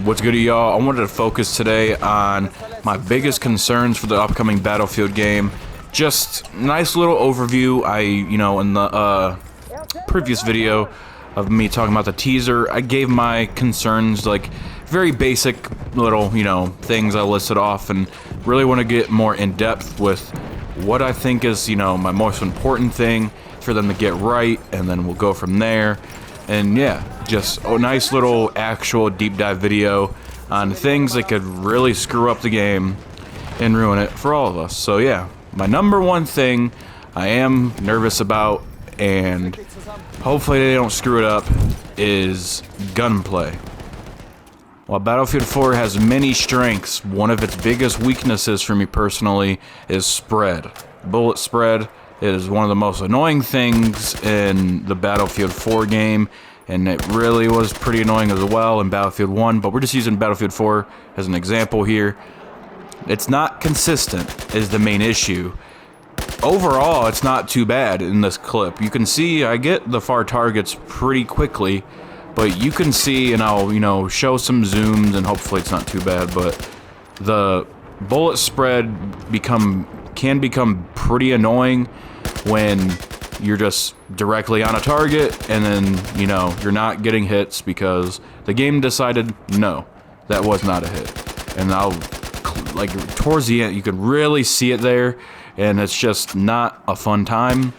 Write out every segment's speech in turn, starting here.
What's good, y'all? I wanted to focus today on my biggest concerns for the upcoming Battlefield game. Just nice little overview. In the previous video of me talking about the teaser, I gave my concerns, like very basic little, things I listed off, and really want to get more in depth with what I think is, my most important thing for them to get right, and then we'll go from there. And yeah, just a nice little actual deep dive video on things that could really screw up the game and ruin it for all of us. So yeah, my number one thing I am nervous about, and hopefully they don't screw it up, is gunplay. While Battlefield 4 has many strengths, one of its biggest weaknesses for me personally is spread. Bullet spread is one of the most annoying things in the Battlefield 4 game, and it really was pretty annoying as well in Battlefield 1, but we're just using Battlefield 4 as an example here. It's not consistent is the main issue. Overall, it's not too bad in this clip. You can see I get the far targets pretty quickly, but you can see, and I'll, show some zooms, and hopefully it's not too bad, but the bullet spread can become pretty annoying when you're just directly on a target, and then, you're not getting hits because the game decided, no, that was not a hit. And towards the end, you can really see it there, and it's just not a fun time.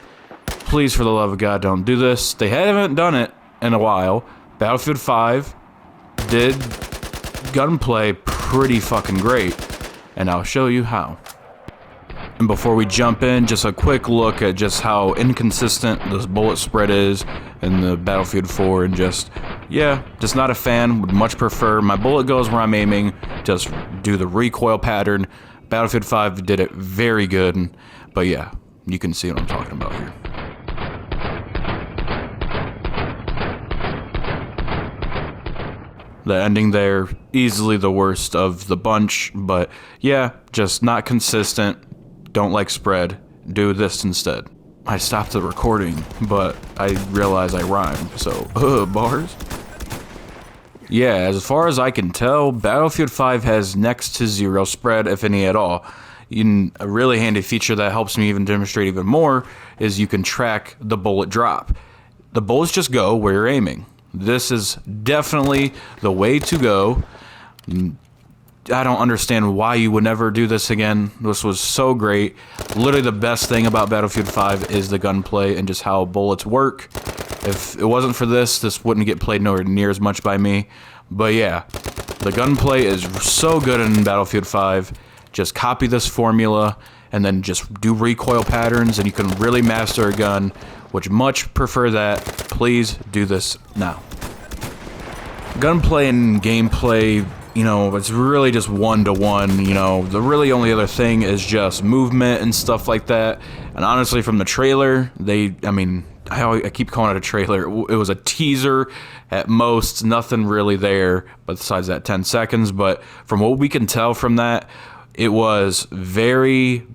Please, for the love of God, don't do this. They haven't done it in a while. Battlefield 5 did gunplay pretty fucking great, and I'll show you how. And before we jump in, just a quick look at just how inconsistent this bullet spread is in the Battlefield 4, and just not a fan. Would much prefer my bullet goes where I'm aiming, just do the recoil pattern. Battlefield 5 did it very good, but yeah, you can see what I'm talking about here. The ending there, easily the worst of the bunch, but yeah, just not consistent. Don't like spread. Do this instead. I stopped the recording, but I realized I rhymed, so bars? Yeah, as far as I can tell, Battlefield 5 has next to zero spread, if any at all. A really handy feature that helps me even demonstrate even more is you can track the bullet drop. The bullets just go where you're aiming. This is definitely the way to go. I don't understand why you would never do this again. This was so great. Literally the best thing about Battlefield 5 is the gunplay and just how bullets work. If it wasn't for this wouldn't get played nowhere near as much by me. But yeah, the gunplay is so good in Battlefield 5. Just copy this formula and then just do recoil patterns, and you can really master a gun. Would much prefer that. Please do this now. Gunplay and gameplay, it's really just one-to-one. The really only other thing is just movement and stuff like that. And honestly, from the trailer, I keep calling it a trailer. It was a teaser at most, nothing really there besides that 10 seconds. But from what we can tell from that, it was very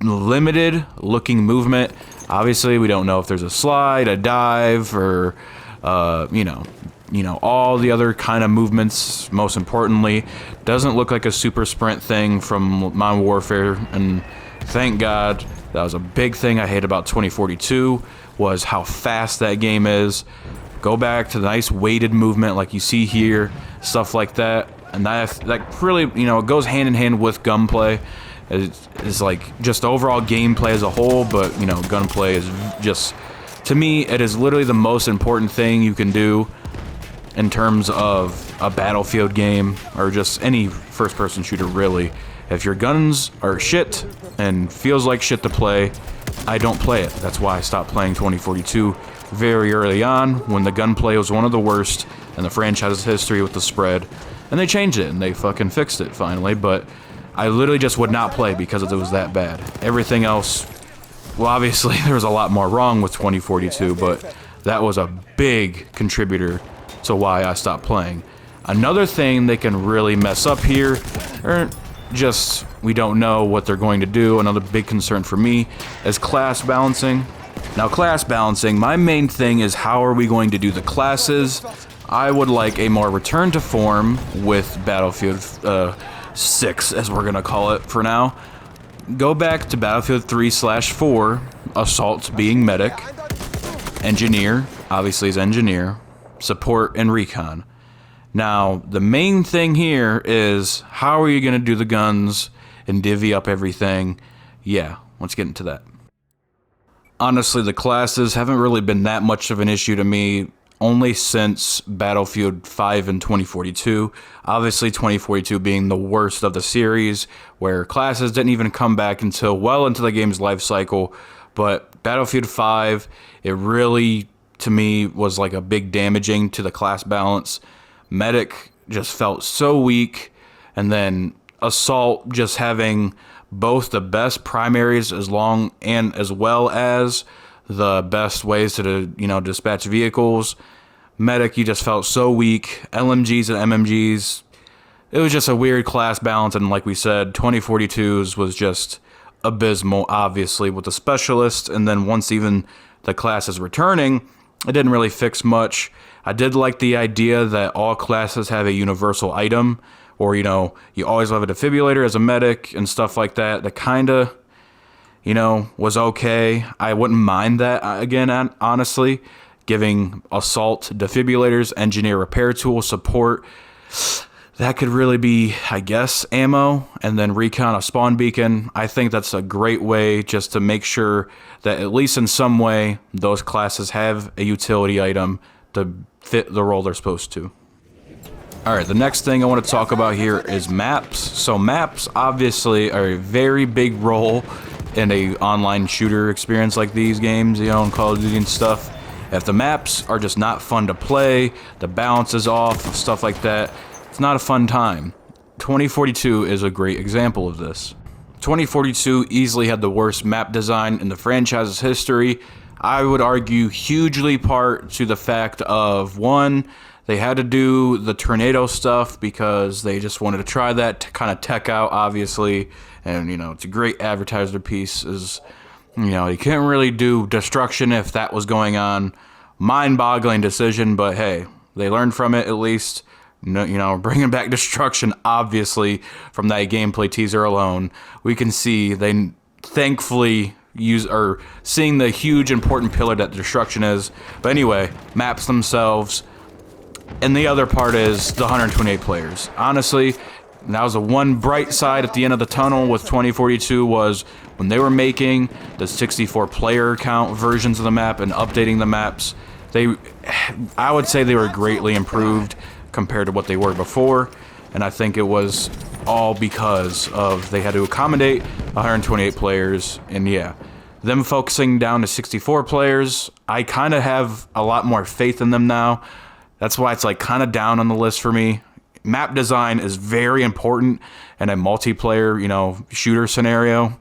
limited looking movement. Obviously, we don't know if there's a slide, a dive, or, all the other kind of movements. Most importantly, doesn't look like a super sprint thing from Modern Warfare, and thank God. That was a big thing I hate about 2042, was how fast that game is. Go back to the nice weighted movement like you see here, stuff like that. And that really, it goes hand in hand with gunplay. It's like just overall gameplay as a whole, but, gunplay is just, to me, it is literally the most important thing you can do in terms of a Battlefield game, or just any first-person shooter, really. If your guns are shit and feels like shit to play, I don't play it. That's why I stopped playing 2042 very early on, when the gunplay was one of the worst in the franchise's history with the spread. And they changed it, and they fucking fixed it finally, but I literally just would not play because it was that bad. Everything else, well, obviously there was a lot more wrong with 2042, but that was a big contributor to why I stopped playing. Another thing they can really mess up here, or just we don't know what they're going to do. Another big concern for me is class balancing. Now, class balancing, my main thing is how are we going to do the classes? I would like a more return to form with Battlefield 6, as we're gonna call it for now. Go back to Battlefield 3/4, Assault being medic, Engineer, obviously is Engineer, Support, and Recon. Now, the main thing here is, how are you gonna do the guns and divvy up everything? Yeah, let's get into that. Honestly, the classes haven't really been that much of an issue to me, only since Battlefield 5 and 2042. Obviously, 2042 being the worst of the series, where classes didn't even come back until well into the game's life cycle. But Battlefield 5, it really, to me, was like a big damaging to the class balance. Medic just felt so weak, and then Assault just having both the best primaries as well as the best ways to, dispatch vehicles. Medic, you just felt so weak. LMGs and MMGs, it was just a weird class balance, and like we said, 2042's was just abysmal, obviously, with the specialist, and then once even the class is returning, it didn't really fix much. I did like the idea that all classes have a universal item, or, you always have a defibrillator as a medic and stuff like that. That kind of, was okay. I wouldn't mind that, again, honestly. Giving Assault defibrillators, Engineer repair tool, Support. That could really be, I guess, ammo, and then Recon a spawn beacon. I think that's a great way just to make sure that at least in some way those classes have a utility item to fit the role they're supposed to. Alright, the next thing I want to talk about here is maps. So maps obviously are a very big role in a online shooter experience like these games, in Call of Duty and stuff. If the maps are just not fun to play, the balance is off, stuff like that, it's not a fun time. 2042 is a great example of this. 2042 easily had the worst map design in the franchise's history. I would argue hugely part to the fact of, one, they had to do the tornado stuff because they just wanted to try that to kind of tech out, obviously, and, it's a great advertiser piece. You can't really do destruction if that was going on. Mind-boggling decision, but hey, they learned from it at least. Bringing back destruction, obviously, from that gameplay teaser alone, we can see they thankfully seeing the huge important pillar that destruction is. But anyway, maps themselves. And the other part is the 128 players. Honestly, that was the one bright side at the end of the tunnel with 2042 was when they were making the 64 player count versions of the map and updating the maps. I would say they were greatly improved compared to what they were before. And I think it was all because of they had to accommodate 128 players. And yeah, them focusing down to 64 players, I kind of have a lot more faith in them now. That's why it's like kind of down on the list for me. Map design is very important in a multiplayer, shooter scenario.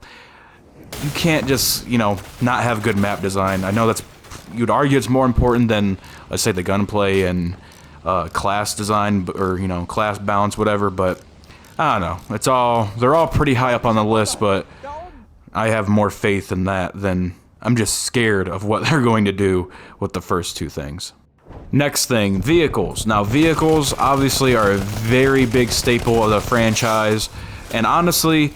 You can't just, not have good map design. I know you'd argue it's more important than, let's say, the gunplay and class design or, class balance, whatever, but I don't know. They're all pretty high up on the list, but I have more faith in that than I'm just scared of what they're going to do with the first two things. Next thing, vehicles. Now, vehicles obviously are a very big staple of the franchise, and honestly,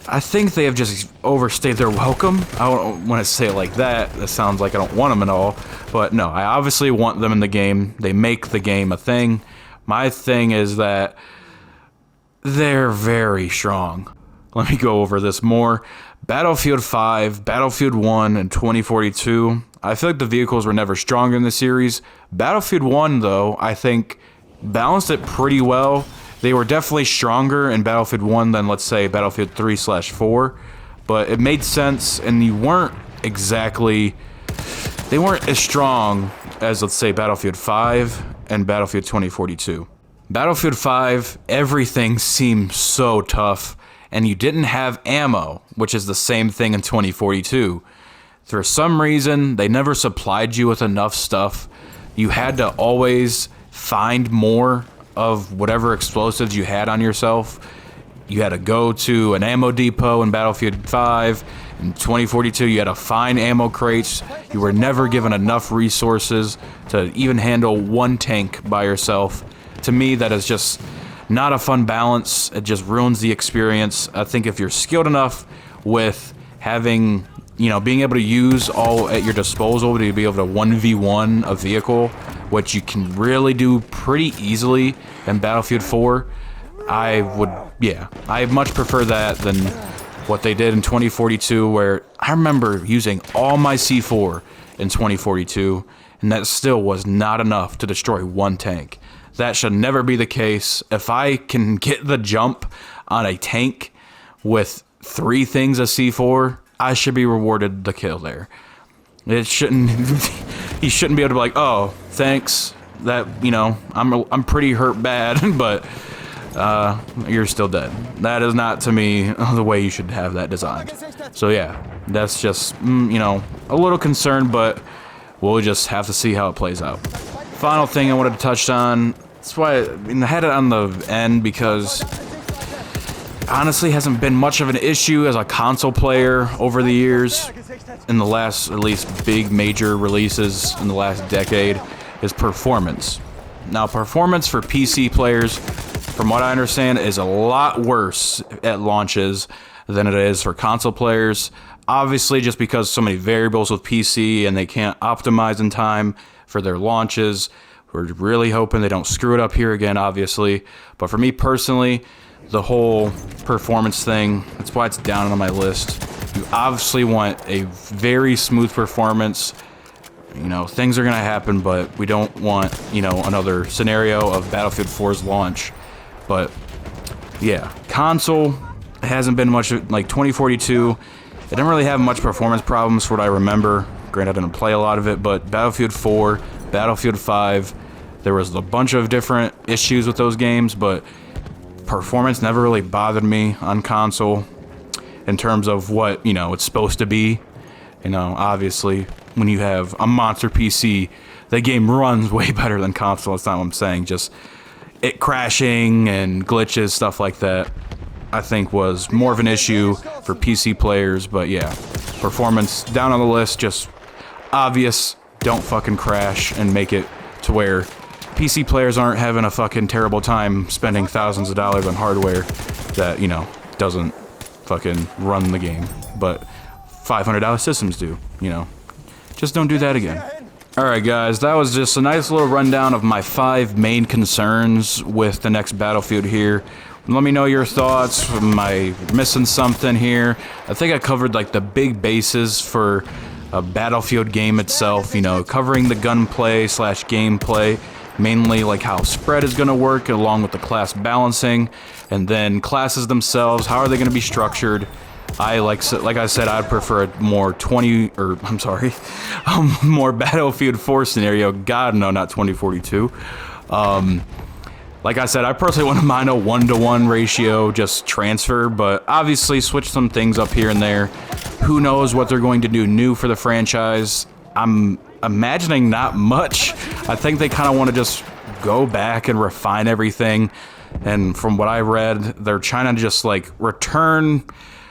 I think they have just overstayed their welcome. I don't want to say it like that. That sounds like I don't want them at all, but no, I obviously want them in the game. They make the game a thing. My thing is that they're very strong. Let me go over this more. Battlefield 5, Battlefield 1, and 2042. I feel like the vehicles were never stronger in the series. Battlefield 1, though, I think balanced it pretty well. They were definitely stronger in Battlefield 1 than, let's say, Battlefield 3/4. But it made sense, and they weren't as strong as, let's say, Battlefield 5 and Battlefield 2042. Battlefield 5, everything seemed so tough, and you didn't have ammo, which is the same thing in 2042. For some reason, they never supplied you with enough stuff. You had to always find more of whatever explosives you had on yourself. You had to go to an ammo depot in Battlefield 5 In 2042, you had to find ammo crates. You were never given enough resources to even handle one tank by yourself. To me, that is just not a fun balance. It just ruins the experience. I think if you're skilled enough with having, you know, being able to use all at your disposal to be able to 1v1 a vehicle, which you can really do pretty easily in Battlefield 4, I much prefer that than what they did in 2042, where I remember using all my C4 in 2042, and that still was not enough to destroy one tank. That should never be the case. If I can get the jump on a tank with 3 things of C4, I should be rewarded the kill there. It shouldn't. He shouldn't be able to be like, oh, thanks. That, you know, I'm pretty hurt bad, but you're still dead. That is not, to me, the way you should have that designed. So yeah, that's just, you know, a little concerned, but we'll just have to see how it plays out. Final thing I wanted to touch on. That's why I had it on the end, because honestly hasn't been much of an issue as a console player over the years. In the last, at least, big major releases in the last decade, is performance. Now, performance for PC players, from what I understand, is a lot worse at launches than it is for console players. Obviously, just because so many variables with PC and they can't optimize in time for their launches. We're really hoping they don't screw it up here again, obviously. But for me personally, the whole performance thing, that's why it's down on my list. You obviously want a very smooth performance. You know, things are going to happen, but we don't want, you know, another scenario of Battlefield 4's launch. But yeah, console hasn't been much, like 2042. It didn't really have much performance problems for what I remember. Granted, I didn't play a lot of it, but Battlefield 4, Battlefield 5, there was a bunch of different issues with those games, but performance never really bothered me on console in terms of what, you know, it's supposed to be. You know, obviously, when you have a monster PC, the game runs way better than console. That's not what I'm saying. Just it crashing and glitches, stuff like that, I think was more of an issue for PC players. But yeah, performance down on the list, just obvious. Don't fucking crash and make it to where PC players aren't having a fucking terrible time spending thousands of dollars on hardware that, you know, doesn't fucking run the game. But $500 systems do, you know. Just don't do that again. Alright guys, that was just a nice little rundown of my 5 main concerns with the next Battlefield here. Let me know your thoughts. Am I missing something here? I think I covered like the big bases for a Battlefield game itself, you know, covering the gunplay slash gameplay, mainly like how spread is going to work along with the class balancing, and then classes themselves, how are they going to be structured. I like I said, I'd prefer a more more Battlefield 4 scenario. God, no, not 2042. Like I said, I personally wouldn't mind a 1-to-1 ratio, just transfer, but obviously switch some things up here and there. Who knows what they're going to do new for the franchise? I'm imagining not much. I think they kind of want to just go back and refine everything. And from what I read, they're trying to just like return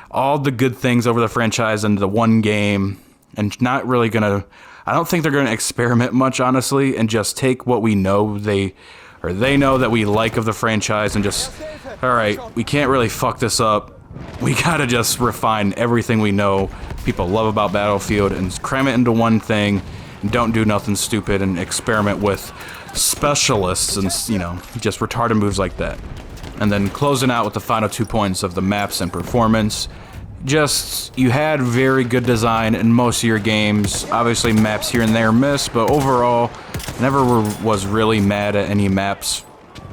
all the good things over the franchise into the one game, and not really gonna, I don't think they're gonna experiment much, honestly, and just take what we know they know that we like of the franchise and just, alright, we can't really fuck this up. We gotta just refine everything we know people love about Battlefield and cram it into one thing, and don't do nothing stupid and experiment with specialists and, you know, just retarded moves like that. And then closing out with the final 2 points of the maps and performance. Just, you had very good design in most of your games. Obviously maps here and there miss, but overall, never was really mad at any maps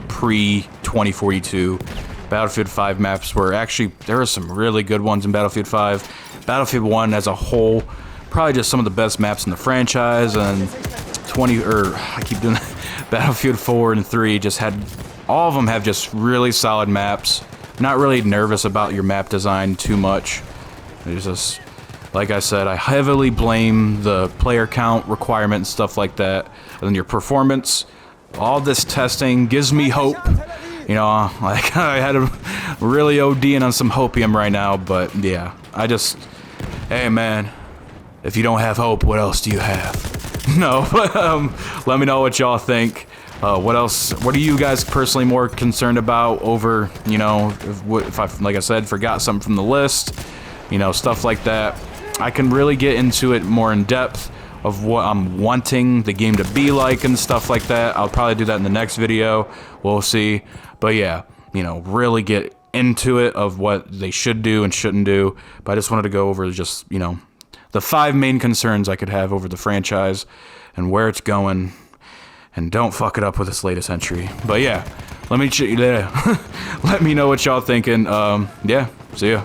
pre-2042. Battlefield 5 maps were actually, there were some really good ones in Battlefield 5. Battlefield 1 as a whole, probably just some of the best maps in the franchise, and Battlefield 4 and 3 just had, all of them have just really solid maps. Not really nervous about your map design too much. It's just, like I said, I heavily blame the player count requirement and stuff like that. And then your performance, all this testing gives me hope. You know, like I had a really ODing on some hopium right now, but yeah, I just, hey man, if you don't have hope, what else do you have? No, but let me know what y'all think. What else? What are you guys personally more concerned about over, you know, if I, like I said, forgot something from the list, you know, stuff like that. I can really get into it more in depth of what I'm wanting the game to be like and stuff like that. I'll probably do that in the next video. We'll see. But yeah, you know, really get into it of what they should do and shouldn't do. But I just wanted to go over just, you know, the 5 main concerns I could have over the franchise and where it's going, and don't fuck it up with this latest entry. But yeah, let me let me know what y'all thinking. Yeah, see ya.